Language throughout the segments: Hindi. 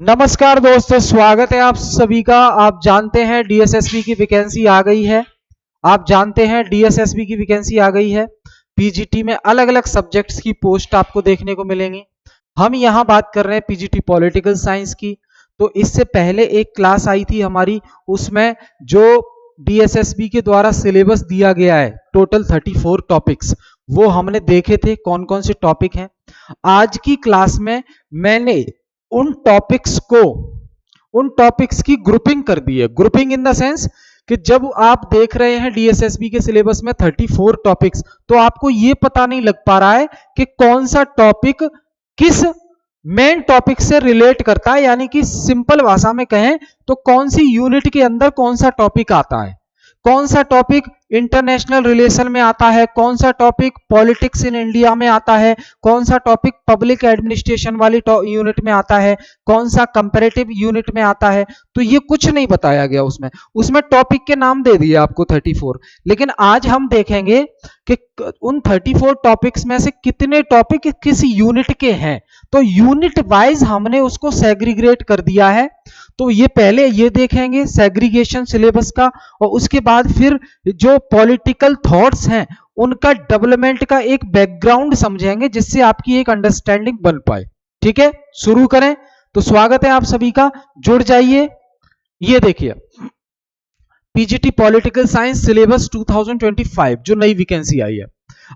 नमस्कार दोस्तों, स्वागत है आप सभी का। आप जानते हैं डीएसएसबी की वैकेंसी आ गई है। पीजीटी में अलग अलग सब्जेक्ट्स की पोस्ट आपको देखने को मिलेंगी। हम यहाँ बात कर रहे हैं पीजीटी पॉलिटिकल साइंस की। तो इससे पहले एक क्लास आई थी हमारी, उसमें जो डीएसएसबी के द्वारा सिलेबस दिया गया है टोटल 34 टॉपिक्स, वो हमने देखे थे कौन कौन से टॉपिक हैं। आज की क्लास में मैंने उन टॉपिक्स की ग्रुपिंग कर दी है। ग्रुपिंग इन द सेंस कि जब आप देख रहे हैं डीएसएसबी के सिलेबस में 34 टॉपिक्स, तो आपको ये पता नहीं लग पा रहा है कि कौन सा टॉपिक किस मेन टॉपिक से रिलेट करता है, यानी कि सिंपल भाषा में कहें तो कौन सी यूनिट के अंदर कौन सा टॉपिक आता है, कौन सा टॉपिक इंटरनेशनल रिलेशन में आता है, कौन सा टॉपिक पॉलिटिक्स इन इंडिया में आता है, कौन सा टॉपिक पब्लिक एडमिनिस्ट्रेशन वाली यूनिट में आता है, कौन सा कंपैरेटिव यूनिट में आता है। तो ये कुछ नहीं बताया गया उसमें टॉपिक के नाम दे दिए आपको 34। लेकिन आज हम देखेंगे कि उन 34 टॉपिक्स में से कितने टॉपिक किस यूनिट के हैं। तो यूनिट वाइज हमने उसको सेग्रीगेट कर दिया है। तो ये पहले ये देखेंगे सेग्रीगेशन सिलेबस का, और उसके बाद फिर जो पॉलिटिकल थॉट्स हैं उनका डेवलपमेंट का एक बैकग्राउंड समझेंगे, जिससे आपकी एक अंडरस्टैंडिंग बन पाए। ठीक है, शुरू करें। तो स्वागत है आप सभी का, जुड़ जाइए। ये देखिए पीजीटी पॉलिटिकल साइंस सिलेबस 2025 जो नई वैकेंसी आई है।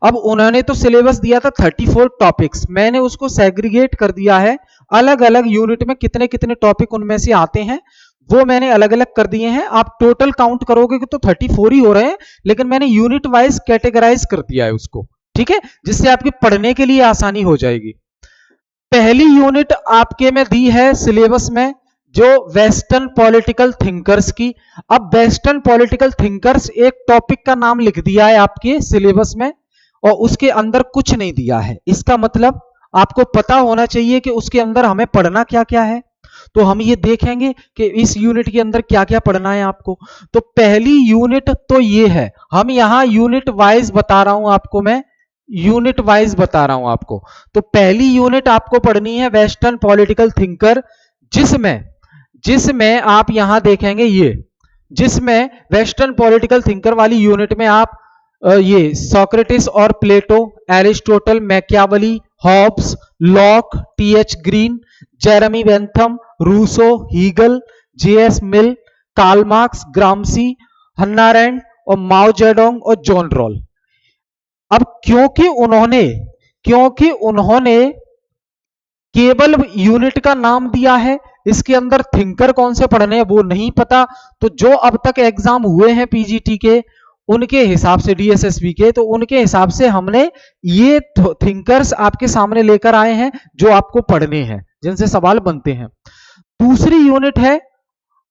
अब उन्होंने तो सिलेबस दिया था 34 टॉपिक्स, मैंने उसको सेग्रीगेट कर दिया है अलग अलग यूनिट में कितने कितने टॉपिक उनमें से आते हैं, वो मैंने अलग अलग कर दिए हैं। आप टोटल काउंट करोगे तो 34 ही हो रहे हैं, लेकिन मैंने यूनिट वाइज कैटेगराइज कर दिया है उसको। ठीक है, जिससे आपके पढ़ने के लिए आसानी हो जाएगी। पहली यूनिट आपके में दी है सिलेबस में जो वेस्टर्न पॉलिटिकल थिंकर्स की। अब वेस्टर्न पॉलिटिकल थिंकर्स एक टॉपिक का नाम लिख दिया है आपके सिलेबस में, और उसके अंदर कुछ नहीं दिया है। इसका मतलब आपको पता होना चाहिए कि उसके अंदर हमें पढ़ना क्या क्या है। तो हम ये देखेंगे कि इस यूनिट के अंदर क्या क्या पढ़ना है आपको। तो पहली यूनिट तो ये है, हम यहां यूनिट वाइज बता रहा हूं आपको, मैं यूनिट वाइज बता रहा हूं आपको। तो पहली यूनिट आपको पढ़नी है वेस्टर्न पॉलिटिकल थिंकर, जिसमें जिसमें आप यहां देखेंगे जिसमें वेस्टर्न पॉलिटिकल थिंकर वाली यूनिट में आप ये सोक्रेटिस और Plato, Aristotle, Machiavelli, Hobbes, Locke, TH Green, Jeremy Bentham, Rousseau, Hegel, JS Mill, Karl Marx, Gramsci, Hannah Arendt और माओ जेडोंग और जॉन रॉल। अब क्योंकि उन्होंने केवल यूनिट का नाम दिया है, इसके अंदर थिंकर कौन से पढ़ने हैं वो नहीं पता। तो जो अब तक एग्जाम हुए हैं पीजीटी के, उनके हिसाब से, डीएसएसबी के, तो उनके हिसाब से हमने ये थिंकर्स आपके सामने लेकर आए हैं जो आपको पढ़ने हैं, जिनसे सवाल बनते हैं। दूसरी यूनिट है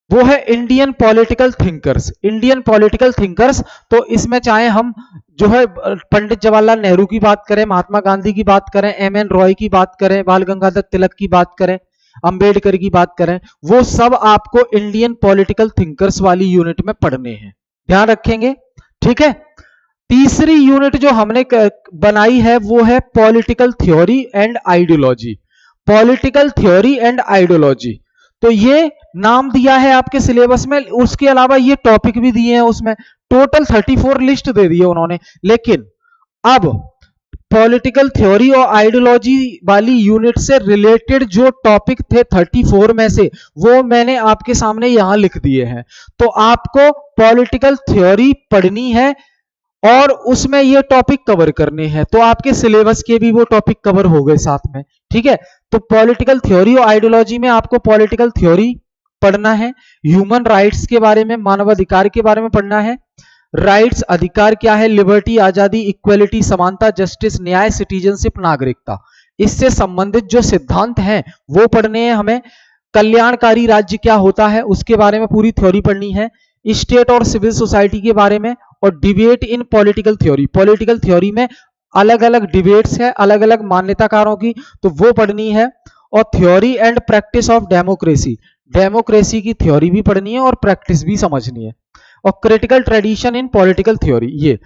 वो है इंडियन पॉलिटिकल थिंकर्स। तो इसमें चाहे हम जो है पंडित जवाहरलाल नेहरू की बात करें, महात्मा गांधी की बात करें, एमएन रॉय की बात करें, बाल गंगाधर तिलक की बात करें, अंबेडकर की बात करें, वो सब आपको इंडियन पॉलिटिकल थिंकर्स वाली यूनिट में पढ़ने हैं, ध्यान रखेंगे। ठीक है, तीसरी यूनिट जो हमने बनाई है वो है पॉलिटिकल थ्योरी एंड आइडियोलॉजी। तो ये नाम दिया है आपके सिलेबस में, उसके अलावा ये टॉपिक भी दिए हैं उसमें। टोटल 34 लिस्ट दे दी है उन्होंने। लेकिन अब पॉलिटिकल थ्योरी और आइडियोलॉजी वाली यूनिट से रिलेटेड जो टॉपिक थे 34 में से, वो मैंने आपके सामने यहां लिख दिए हैं। तो आपको पॉलिटिकल थ्योरी पढ़नी है और उसमें ये टॉपिक कवर करने हैं, तो आपके सिलेबस के भी वो टॉपिक कवर हो गए साथ में। ठीक है, तो पॉलिटिकल थ्योरी और आइडियोलॉजी में आपको पॉलिटिकल थ्योरी पढ़ना है, ह्यूमन राइट्स के बारे में, मानवाधिकार के बारे में पढ़ना है। राइट्स, अधिकार क्या है, लिबर्टी, आजादी, इक्वलिटी, समानता, जस्टिस, न्याय, सिटीजनशिप, नागरिकता, इससे संबंधित जो सिद्धांत हैं वो पढ़ने हैं हमें। कल्याणकारी राज्य क्या होता है उसके बारे में पूरी थ्योरी पढ़नी है। स्टेट और सिविल सोसाइटी के बारे में, और डिबेट इन पॉलिटिकल थ्योरी में अलग अलग डिबेट्स है अलग अलग मान्यताकारों की, तो वो पढ़नी है। और theory and practice of democracy की थ्योरी भी पढ़नी है और प्रैक्टिस भी समझनी है। और critical tradition in political theory, ये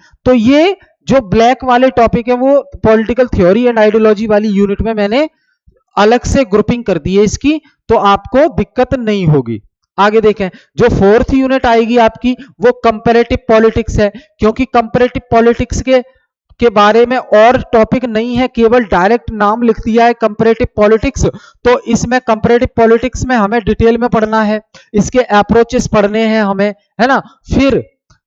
जो ब्लैक वाले टॉपिक है वो पॉलिटिकल थ्योरी एंड आइडियोलॉजी वाली यूनिट में मैंने अलग से ग्रुपिंग कर दी है इसकी, तो आपको दिक्कत नहीं होगी। आगे देखें, जो फोर्थ यूनिट आएगी आपकी वो कंपैरेटिव पॉलिटिक्स है, क्योंकि कंपैरेटिव पॉलिटिक्स के बारे में और टॉपिक नहीं है, केवल डायरेक्ट नाम लिख दिया है कंपैरेटिव पॉलिटिक्स। तो इसमें कंपैरेटिव पॉलिटिक्स में हमें डिटेल में पढ़ना है, इसके अप्रोचेस पढ़ने हैं हमें, है ना। फिर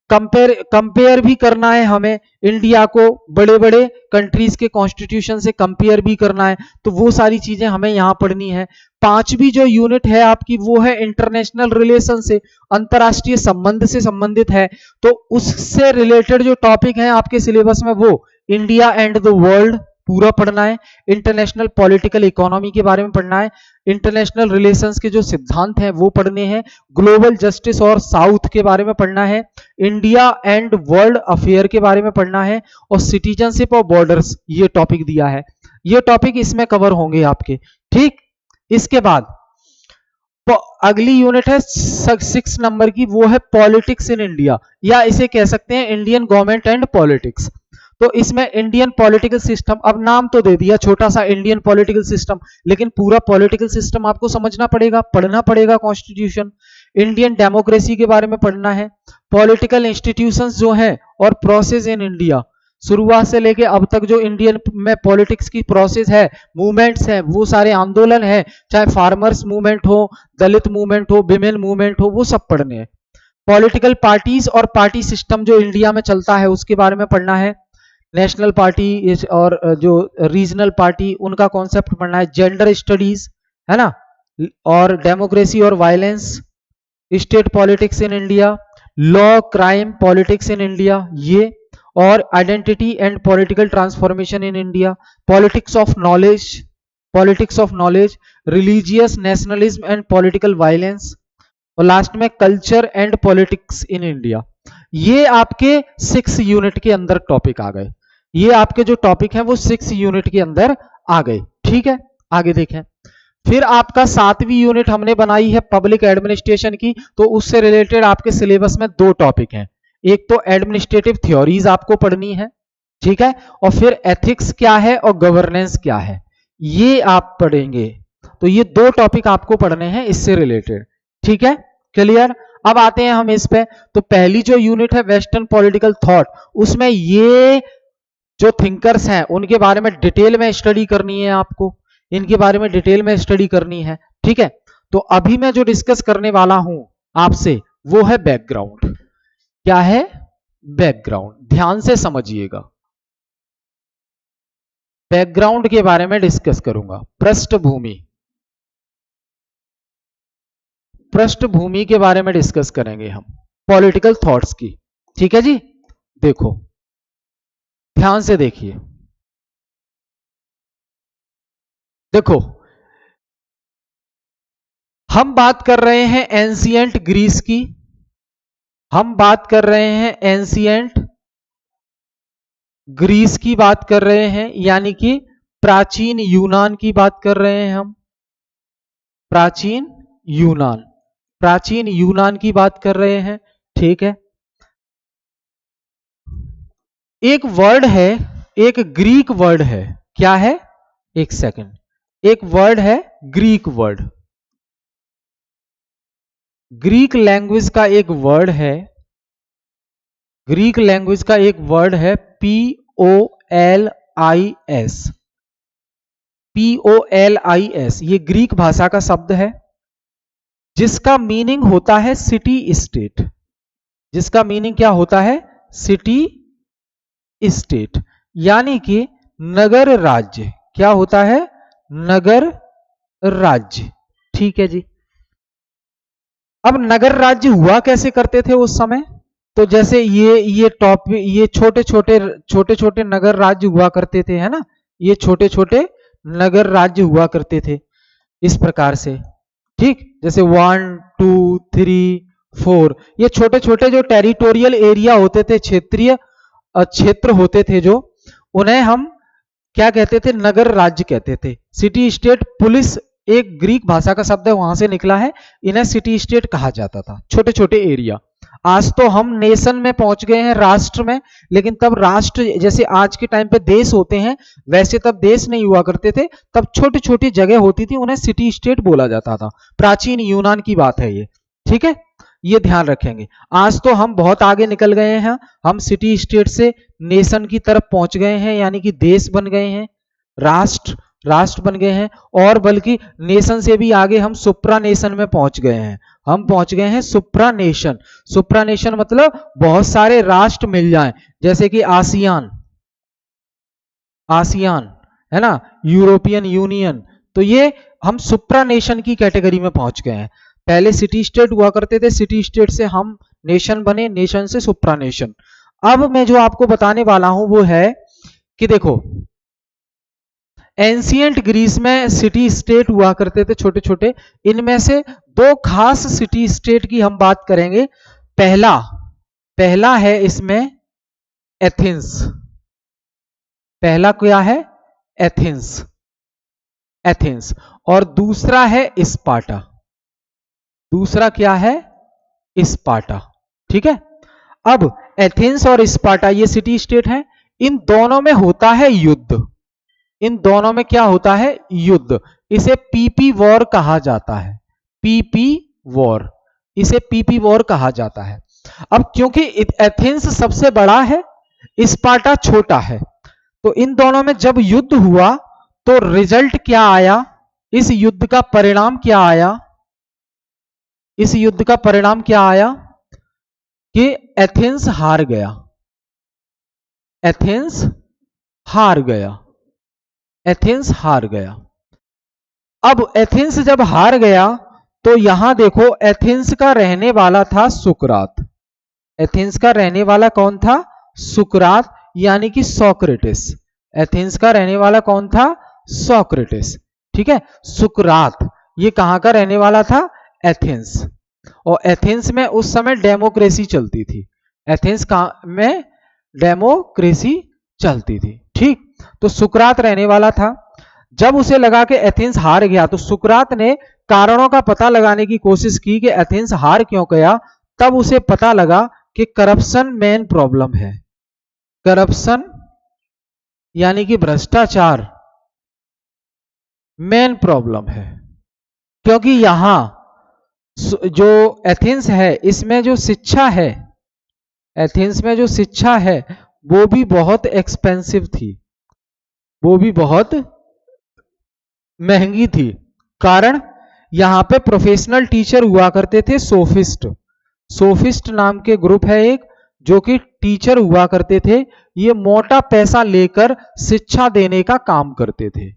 कंपेयर भी करना है हमें, इंडिया को बड़े बड़े कंट्रीज के कॉन्स्टिट्यूशन से कंपेयर भी करना है, तो वो सारी चीजें हमें यहां पढ़नी है। पांचवी जो यूनिट है आपकी वो है इंटरनेशनल रिलेशन से, अंतरराष्ट्रीय संबंध से संबंधित है। तो उससे रिलेटेड जो टॉपिक है आपके सिलेबस में वो इंडिया एंड द वर्ल्ड पूरा पढ़ना है, इंटरनेशनल पॉलिटिकल इकोनॉमी के बारे में पढ़ना है, इंटरनेशनल रिलेशंस के जो सिद्धांत हैं वो पढ़ने हैं, ग्लोबल जस्टिस और साउथ के बारे में पढ़ना है, इंडिया एंड वर्ल्ड अफेयर के बारे में पढ़ना है, और सिटीजनशिप और बॉर्डर्स ये टॉपिक दिया है। ये टॉपिक इसमें कवर होंगे आपके, ठीक। इसके बाद अगली यूनिट है 6 नंबर की, वो है पॉलिटिक्स इन इंडिया, या इसे कह सकते हैं इंडियन गवर्नमेंट एंड पॉलिटिक्स। तो इसमें इंडियन पॉलिटिकल सिस्टम, अब नाम तो दे दिया छोटा सा इंडियन पॉलिटिकल सिस्टम, लेकिन पूरा पॉलिटिकल सिस्टम आपको समझना पड़ेगा, पढ़ना पड़ेगा कॉन्स्टिट्यूशन। इंडियन डेमोक्रेसी के बारे में पढ़ना है, पॉलिटिकल इंस्टीट्यूशंस जो हैं और प्रोसेस इन इंडिया, शुरुआत से लेके अब तक जो इंडियन में पॉलिटिक्स की प्रोसेस है, मूवमेंट्स हैं, वो सारे आंदोलन हैं, चाहे फार्मर्स मूवमेंट हो, दलित मूवमेंट हो, विमेन मूवमेंट हो, वो सब पढ़ने हैं। पॉलिटिकल पार्टीज और पार्टी सिस्टम जो इंडिया में चलता है उसके बारे में पढ़ना है, नेशनल पार्टी और जो रीजनल पार्टी उनका कॉन्सेप्ट पढ़ना है, जेंडर स्टडीज, है ना, और डेमोक्रेसी और violence, state politics in India, law crime politics in India ये, और identity and political transformation in India, politics of knowledge, religious nationalism and political violence, और लास्ट में culture and politics in India. ये आपके 6 यूनिट के अंदर टॉपिक आ गए, ये आपके जो टॉपिक हैं वो 6 यूनिट के अंदर आ गए, ठीक है। आगे देखें, फिर आपका 7वीं यूनिट हमने बनाई है पब्लिक एडमिनिस्ट्रेशन की, तो उससे रिलेटेड आपके सिलेबस में 2 टॉपिक हैं, एक तो एडमिनिस्ट्रेटिव थ्योरीज आपको पढ़नी है, ठीक है, और फिर एथिक्स क्या है और गवर्नेंस क्या है ये आप पढ़ेंगे। तो ये 2 टॉपिक आपको पढ़ने हैं इससे रिलेटेड, ठीक है, क्लियर। अब आते हैं हम इस पे, तो पहली जो यूनिट है वेस्टर्न पॉलिटिकल थॉट, उसमें ये जो थिंकर्स हैं उनके बारे में डिटेल में स्टडी करनी है आपको, इनके बारे में डिटेल में स्टडी करनी है, ठीक है। तो अभी मैं जो डिस्कस करने वाला हूं आपसे वो है बैकग्राउंड। क्या है? बैकग्राउंड, ध्यान से समझिएगा। बैकग्राउंड के बारे में डिस्कस करूंगा, पृष्ठभूमि, पृष्ठभूमि के बारे में डिस्कस करेंगे हम पॉलिटिकल थॉट्स की, ठीक है जी। देखो ध्यान से देखिए, देखो हम बात कर रहे हैं एंशिएंट ग्रीस की, हम बात कर रहे हैं एंशिएंट ग्रीस की बात कर रहे हैं, यानी कि प्राचीन यूनान की बात कर रहे हैं हम, प्राचीन यूनान की बात कर रहे हैं, ठीक है। एक वर्ड है, एक ग्रीक वर्ड है, क्या है? एक सेकंड, एक वर्ड है ग्रीक वर्ड, ग्रीक लैंग्वेज का एक वर्ड है, ग्रीक लैंग्वेज का एक वर्ड है POLIS, POLIS, ये ग्रीक भाषा का शब्द है जिसका मीनिंग होता है सिटी स्टेट, जिसका मीनिंग क्या होता है? सिटी स्टेट, यानी कि नगर राज्य। क्या होता है? नगर राज्य, ठीक है जी। अब नगर राज्य हुआ कैसे करते थे उस समय? तो जैसे ये छोटे छोटे नगर राज्य हुआ करते थे, है ना, ये छोटे छोटे नगर राज्य हुआ करते थे इस प्रकार से, ठीक। जैसे 1 2 3 4, ये छोटे छोटे जो टेरिटोरियल एरिया होते थे, क्षेत्रीय क्षेत्र होते थे जो, उन्हें हम क्या कहते थे? नगर राज्य कहते थे। सिटी स्टेट, पुलिस एक ग्रीक भाषा का शब्द है, वहां से निकला है, इन्हें सिटी स्टेट कहा जाता था, छोटे छोटे एरिया। आज तो हम नेशन में पहुंच गए हैं, राष्ट्र में, लेकिन तब राष्ट्र जैसे आज के टाइम पे देश होते हैं वैसे तब देश नहीं हुआ करते थे। तब छोटी छोटी जगह होती थी, उन्हें सिटी स्टेट बोला जाता था। प्राचीन यूनान की बात है ये, ठीक है, ये ध्यान रखेंगे। आज तो हम बहुत आगे निकल गए हैं, हम सिटी स्टेट से नेशन की तरफ पहुंच गए हैं, यानी कि देश बन गए हैं, राष्ट्र बन गए हैं, और बल्कि नेशन से भी आगे हम सुप्रा नेशन में पहुंच गए हैं। हम पहुंच गए हैं सुप्रा नेशन। सुप्रा नेशन मतलब बहुत सारे राष्ट्र मिल जाएं, जैसे कि आसियान है ना, यूरोपियन यूनियन। तो ये हम सुप्रा नेशन की कैटेगरी में पहुंच गए हैं। पहले सिटी स्टेट हुआ करते थे, सिटी स्टेट से हम नेशन बने, नेशन से सुप्रा नेशन। अब मैं जो आपको बताने वाला हूं वो है कि देखो, एंशिएंट ग्रीस में सिटी स्टेट हुआ करते थे छोटे छोटे। इनमें से दो खास सिटी स्टेट की हम बात करेंगे। पहला है इसमें एथेंस। पहला क्या है? एथेंस। और दूसरा है स्पार्टा। दूसरा क्या है? स्पार्टा, ठीक है। अब एथेंस और स्पार्टा ये सिटी स्टेट हैं। इन दोनों में होता है युद्ध। इन दोनों में क्या होता है? युद्ध। इसे पीपी वॉर कहा जाता है। पीपी वॉर, इसे पीपी वॉर कहा जाता है। अब क्योंकि एथेंस सबसे बड़ा है, स्पार्टा छोटा है, तो इन दोनों में जब युद्ध हुआ तो रिजल्ट क्या आया? इस युद्ध का परिणाम क्या आया? इस युद्ध का परिणाम क्या आया कि एथेंस हार गया। एथेंस हार गया। एथेंस हार गया। अब एथेंस जब हार गया तो यहां देखो, एथेंस का रहने वाला था सुकरात। एथेंस का रहने वाला कौन था? सुकरात, यानी कि सोक्रेटिस। एथेंस का रहने वाला कौन था? सोक्रेटिस, ठीक है। सुकरात ये कहां का रहने वाला था? एथेंस। और एथेंस में उस समय डेमोक्रेसी चलती थी। एथेंस में डेमोक्रेसी चलती थी, ठीक। तो सुकरात रहने वाला था। जब उसे लगा कि एथेंस हार गया तो सुकरात ने कारणों का पता लगाने की कोशिश की कि एथेंस हार क्यों गया। तब उसे पता लगा कि करप्शन मेन प्रॉब्लम है। करप्शन यानी कि भ्रष्टाचार मेन प्रॉब्लम है, क्योंकि यहां जो एथेंस है इसमें जो शिक्षा है, एथेंस में जो शिक्षा है वो भी बहुत एक्सपेंसिव थी, वो भी बहुत महंगी थी। कारण यहां पे प्रोफेशनल टीचर हुआ करते थे, सोफिस्ट। सोफिस्ट नाम के ग्रुप है एक, जो कि टीचर हुआ करते थे। ये मोटा पैसा लेकर शिक्षा देने का काम करते थे,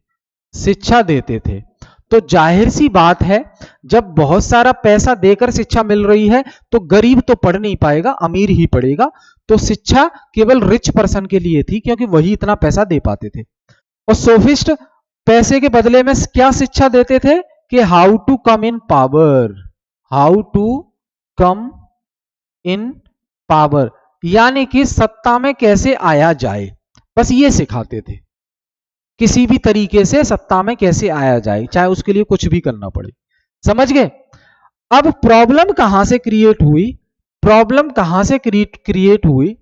शिक्षा देते थे। तो जाहिर सी बात है, जब बहुत सारा पैसा देकर शिक्षा मिल रही है तो गरीब तो पढ़ नहीं पाएगा, अमीर ही पढ़ेगा। तो शिक्षा केवल रिच पर्सन के लिए थी, क्योंकि वही इतना पैसा दे पाते थे। और सोफिस्ट पैसे के बदले में क्या शिक्षा देते थे कि how to come in power. How to come in power, यानी कि सत्ता में कैसे आया जाए, बस ये सिखाते थे। किसी भी तरीके से सत्ता में कैसे आया जाए, चाहे उसके लिए कुछ भी करना पड़े। समझ गए? अब प्रॉब्लम कहां से क्रिएट हुई? प्रॉब्लम कहां से क्रिएट हुई?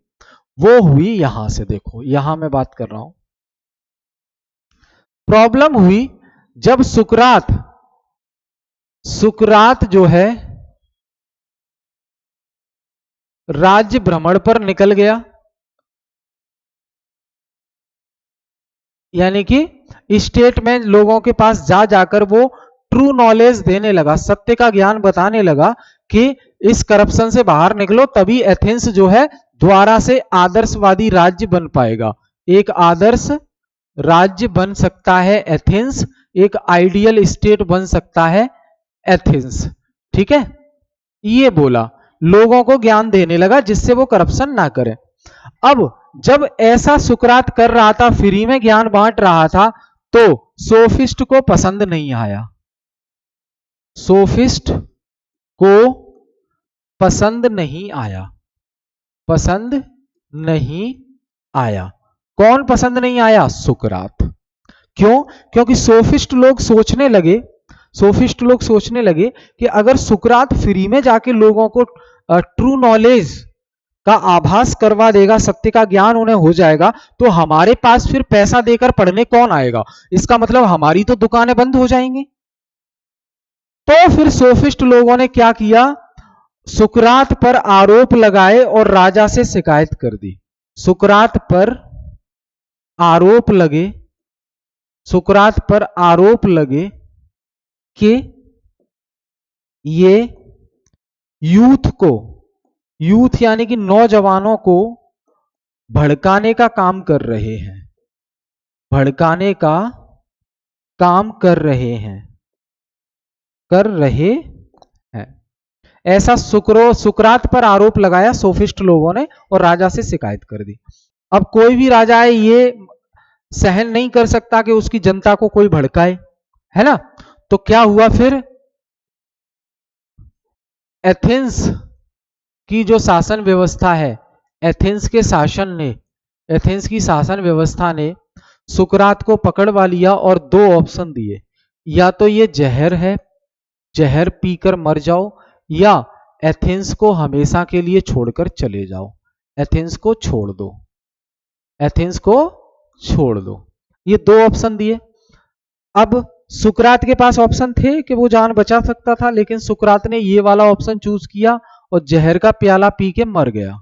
वो हुई यहां से। देखो यहां मैं बात कर रहा हूं। प्रॉब्लम हुई जब सुकरात जो है राज्य भ्रमण पर निकल गया, यानी कि स्टेट में लोगों के पास जा जाकर वो ट्रू नॉलेज देने लगा, सत्य का ज्ञान बताने लगा कि इस करप्शन से बाहर निकलो, तभी एथेंस जो है द्वारा से आदर्शवादी राज्य बन पाएगा। एक आदर्श राज्य बन सकता है एथेंस, एक आइडियल स्टेट बन सकता है एथेंस, ठीक है। ये बोला, लोगों को ज्ञान देने लगा जिससे वो करप्शन ना करें। अब जब ऐसा सुकरात कर रहा था, फ्री में ज्ञान बांट रहा था, तो सोफिस्ट को पसंद नहीं आया। सोफिस्ट को पसंद नहीं आया। पसंद नहीं आया। कौन पसंद नहीं आया? सुकरात। क्यों? क्योंकि सोफिस्ट लोग सोचने लगे कि अगर सुकरात फ्री में जाके लोगों को ट्रू नॉलेज का आभास करवा देगा, सत्य का ज्ञान उन्हें हो जाएगा, तो हमारे पास फिर पैसा देकर पढ़ने कौन आएगा? इसका मतलब हमारी तो दुकानें बंद हो जाएंगी। तो फिर सोफिस्ट लोगों ने क्या किया? सुकरात पर आरोप लगाए और राजा से शिकायत कर दी। सुकरात पर आरोप लगे, सुकरात पर आरोप लगे कि ये यूथ यानी कि नौजवानों को भड़काने का काम कर रहे हैं, भड़काने का काम कर रहे हैं, कर रहे हैं। ऐसा सुकरात पर आरोप लगाया सोफिस्ट लोगों ने और राजा से शिकायत कर दी। अब कोई भी राजा है ये सहन नहीं कर सकता कि उसकी जनता को कोई भड़काए, है ना? तो क्या हुआ फिर? एथेंस की जो शासन व्यवस्था है, एथेंस की शासन व्यवस्था ने सुकरात को पकड़वा लिया और दो ऑप्शन दिए, या तो ये जहर है, जहर पीकर मर जाओ, या एथेंस को हमेशा के लिए छोड़कर चले जाओ, एथेंस को छोड़ दो, एथेंस को छोड़ दो। ये दो ऑप्शन दिए। अब सुकरात के पास ऑप्शन थे कि वो जान बचा सकता था, लेकिन सुकरात ने ये वाला ऑप्शन चूज किया और जहर का प्याला पी के मर गया,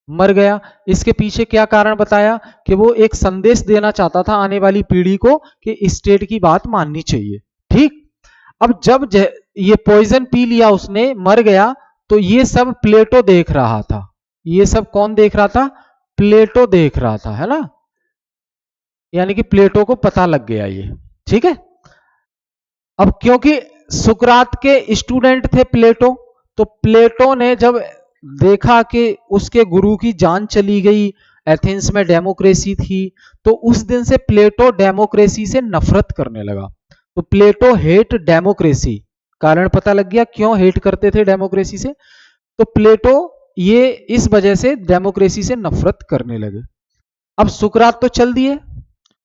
मर गया। इसके पीछे क्या कारण बताया? कि वो एक संदेश देना चाहता था आने वाली पीढ़ी को कि स्टेट की बात माननी चाहिए। ठीक। अब जब ये पॉइजन पी लिया उसने, मर गया, तो ये सब प्लेटो देख रहा था। ये सब कौन देख रहा था? प्लेटो देख रहा था, है ना? यानी कि प्लेटो को पता लग गया ये। ठीक है। अब क्योंकि सुकरात के स्टूडेंट थे प्लेटो, तो प्लेटो ने जब देखा कि उसके गुरु की जान चली गई, एथेंस में डेमोक्रेसी थी, तो उस दिन से प्लेटो डेमोक्रेसी से नफरत करने लगा। तो प्लेटो हेट डेमोक्रेसी, कारण पता लग गया क्यों हेट करते थे डेमोक्रेसी से। तो प्लेटो ये इस वजह से डेमोक्रेसी से नफरत करने लगे। अब सुकरात तो चल दिए,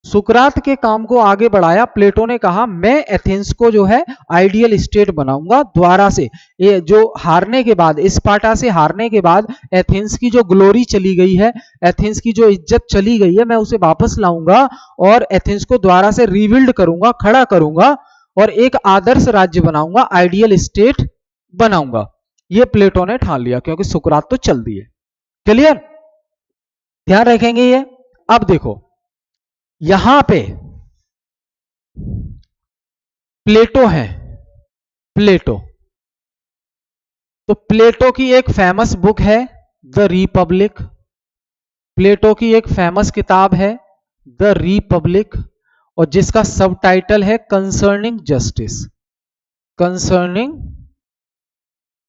सुकरात के काम को आगे बढ़ाया। प्लेटो ने कहा मैं एथेंस को जो है आइडियल स्टेट बनाऊंगा दोबारा से। ये जो हारने के बाद, स्पार्टा से हारने के बाद एथेंस की जो ग्लोरी चली गई है, एथेंस की जो इज्जत चली गई है, मैं उसे वापस लाऊंगा और एथेंस को दोबारा से रिबिल्ड करूंगा, खड़ा करूंगा और एक आदर्श राज्य बनाऊंगा, आइडियल स्टेट बनाऊंगा। ये प्लेटो ने ठान लिया क्योंकि सुकरात तो चल दिए। क्लियर? ध्यान रखेंगे ये। अब देखो यहां पे प्लेटो है, प्लेटो। तो प्लेटो की एक फेमस बुक है द रिपब्लिक, प्लेटो की एक फेमस किताब है द रिपब्लिक, और जिसका सब टाइटल है कंसर्निंग जस्टिस, कंसर्निंग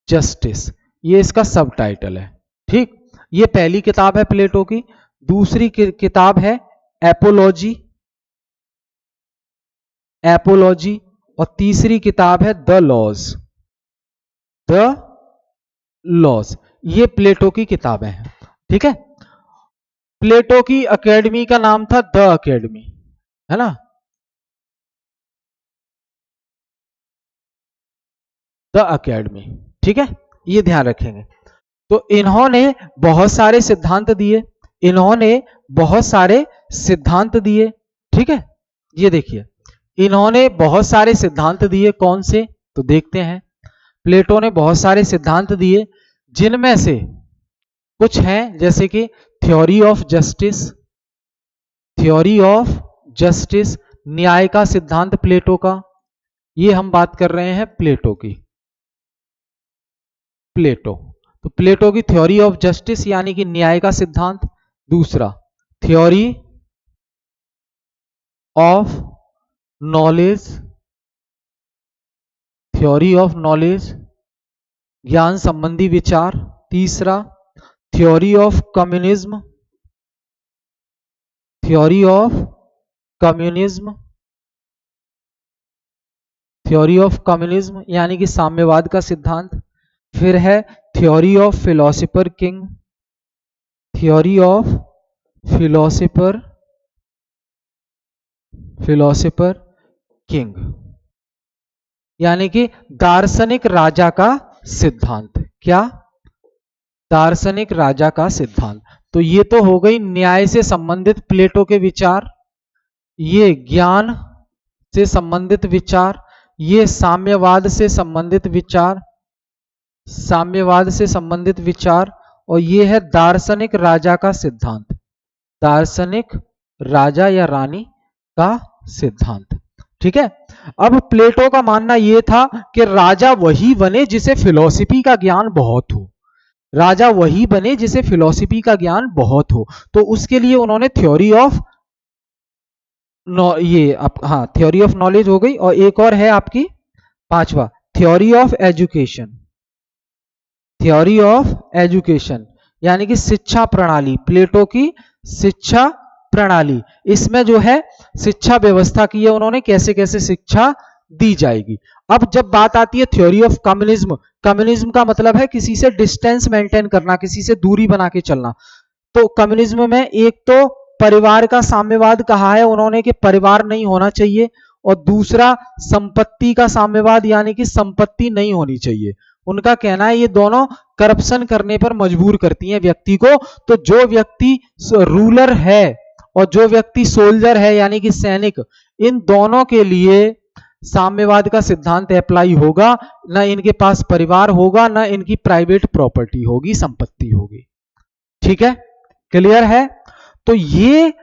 जस्टिस, ये इसका सब टाइटल है। ठीक। ये पहली किताब है प्लेटो की। दूसरी किताब है एपोलॉजी, एपोलॉजी, और तीसरी किताब है द लॉज, द लॉज। ये प्लेटो की किताबें हैं। ठीक है। प्लेटो की एकेडमी का नाम था द एकेडमी, है ना? The academy. ठीक है, ये ध्यान रखेंगे। तो इन्होंने बहुत सारे सिद्धांत दिए, इन्होंने बहुत सारे सिद्धांत दिए। ठीक है, ये देखिए इन्होंने बहुत सारे सिद्धांत दिए। कौन से? तो देखते हैं। प्लेटो ने बहुत सारे सिद्धांत दिए, जिनमें से कुछ हैं जैसे कि theory of justice, theory of justice, न्याय का सिद्धांत प्लेटो का। ये हम बात कर रहे हैं प्लेटो की, प्लेटो। तो प्लेटो की थ्योरी ऑफ जस्टिस यानी कि न्याय का सिद्धांत। दूसरा theory of knowledge, theory of knowledge, ज्ञान संबंधी विचार। तीसरा theory of communism, theory of communism, theory of communism यानी कि साम्यवाद का सिद्धांत। फिर है theory of philosopher king, theory of philosopher, philosopher king यानी कि दार्शनिक राजा का सिद्धांत। क्या? दार्शनिक राजा का सिद्धांत। तो ये तो हो गई न्याय से संबंधित प्लेटो के विचार, ये ज्ञान से संबंधित विचार, ये साम्यवाद से संबंधित विचार, साम्यवाद से संबंधित विचार, और ये है दार्शनिक राजा का सिद्धांत, दार्शनिक राजा या रानी का सिद्धांत। ठीक है। अब प्लेटो का मानना यह था कि राजा वही बने जिसे फिलॉसफी का ज्ञान बहुत हो, राजा वही बने जिसे फिलॉसफी का ज्ञान बहुत हो। तो उसके लिए उन्होंने थ्योरी ऑफ हाँ, थ्योरी ऑफ नॉलेज हो गई, और एक और है आपकी पांचवा, theory of education, theory of education यानी कि शिक्षा प्रणाली, प्लेटो की शिक्षा प्रणाली। इसमें जो है शिक्षा व्यवस्था की है उन्होंने, कैसे कैसे शिक्षा दी जाएगी। अब जब बात आती है थ्योरी ऑफ कम्युनिज्म, कम्युनिज्म का मतलब है किसी से डिस्टेंस मेंटेन करना, किसी से दूरी बना के चलना। तो कम्युनिज्म में एक तो परिवार का साम्यवाद कहा है उन्होंने कि परिवार नहीं होना चाहिए, और दूसरा संपत्ति का साम्यवाद यानी कि संपत्ति नहीं होनी चाहिए। उनका कहना है ये दोनों करप्शन करने पर मजबूर करती हैं व्यक्ति को। तो जो व्यक्ति रूलर है और जो व्यक्ति सोल्जर है यानी कि सैनिक, इन दोनों के लिए साम्यवाद का सिद्धांत अप्लाई होगा। ना इनके पास परिवार होगा, ना इनकी प्राइवेट प्रॉपर्टी होगी, संपत्ति होगी। ठीक है, क्लियर है। तो ये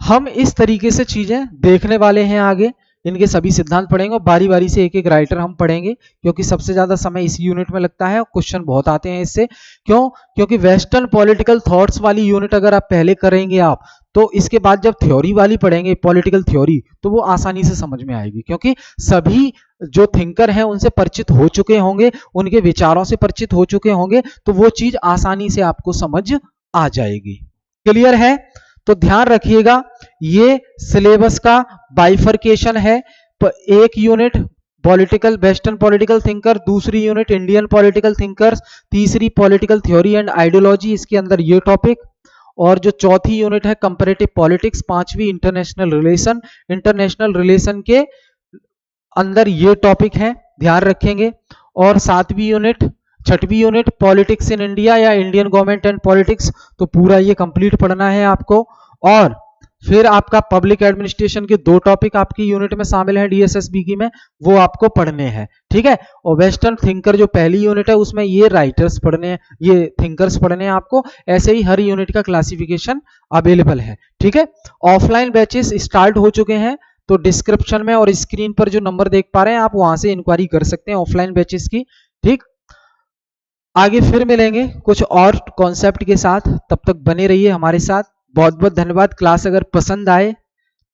हम इस तरीके से चीजें देखने वाले हैं आगे, इनके सभी सिद्धांत पढ़ेंगे और बारी बारी से एक एक राइटर हम पढ़ेंगे, क्योंकि सबसे ज्यादा समय इसी यूनिट में लगता है, क्वेश्चन बहुत आते हैं इससे। क्यों? क्योंकि वेस्टर्न पॉलिटिकल थॉट्स वाली यूनिट अगर आप पहले करेंगे आप, तो इसके बाद जब थ्योरी वाली पढ़ेंगे पॉलिटिकल थ्योरी, तो वो आसानी से समझ में आएगी, क्योंकि सभी जो थिंकर हैं उनसे परिचित हो चुके होंगे, उनके विचारों से परिचित हो चुके होंगे, तो वो चीज आसानी से आपको समझ आ जाएगी। क्लियर है? तो ध्यान रखिएगा, ये सिलेबस का बाइफर्केशन है। एक unit political, western political thinker, दूसरी यूनिट इंडियन पॉलिटिकल थिंकर्स, तीसरी पॉलिटिकल थ्योरी एंड आइडियोलॉजी, इसके अंदर ये टॉपिक, और जो चौथी यूनिट है कंपैरेटिव पॉलिटिक्स, पांचवी इंटरनेशनल रिलेशन, इंटरनेशनल रिलेशन के अंदर ये टॉपिक है, ध्यान रखेंगे। और सातवीं यूनिट, छठवीं यूनिट पॉलिटिक्स इन इंडिया या इंडियन गवर्नमेंट एंड पॉलिटिक्स, तो पूरा ये कंप्लीट पढ़ना है आपको। और फिर आपका पब्लिक एडमिनिस्ट्रेशन के दो टॉपिक आपकी यूनिट में शामिल है डीएसएसबी की में, वो आपको पढ़ने हैं। ठीक है। और वेस्टर्न थिंकर जो पहली यूनिट है उसमें ये राइटर्स पढ़ने हैं, ये थिंकर्स पढ़ने हैं आपको। ऐसे ही हर यूनिट का क्लासिफिकेशन अवेलेबल है। ठीक है। ऑफलाइन बैचेस स्टार्ट हो चुके हैं, तो डिस्क्रिप्शन में और स्क्रीन पर जो नंबर देख पा रहे हैं आप, वहां से इंक्वायरी कर सकते हैं ऑफलाइन बैचेस की। ठीक, आगे फिर मिलेंगे कुछ और कॉन्सेप्ट के साथ, तब तक बने रहिए हमारे साथ। बहुत बहुत धन्यवाद। क्लास अगर पसंद आए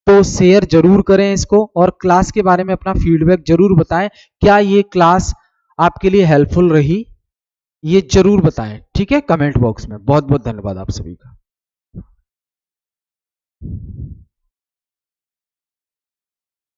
तो शेयर जरूर करें इसको, और क्लास के बारे में अपना फीडबैक जरूर बताएं, क्या ये क्लास आपके लिए हेल्पफुल रही, ये जरूर बताएं। ठीक है, कमेंट बॉक्स में। बहुत बहुत धन्यवाद आप सभी का।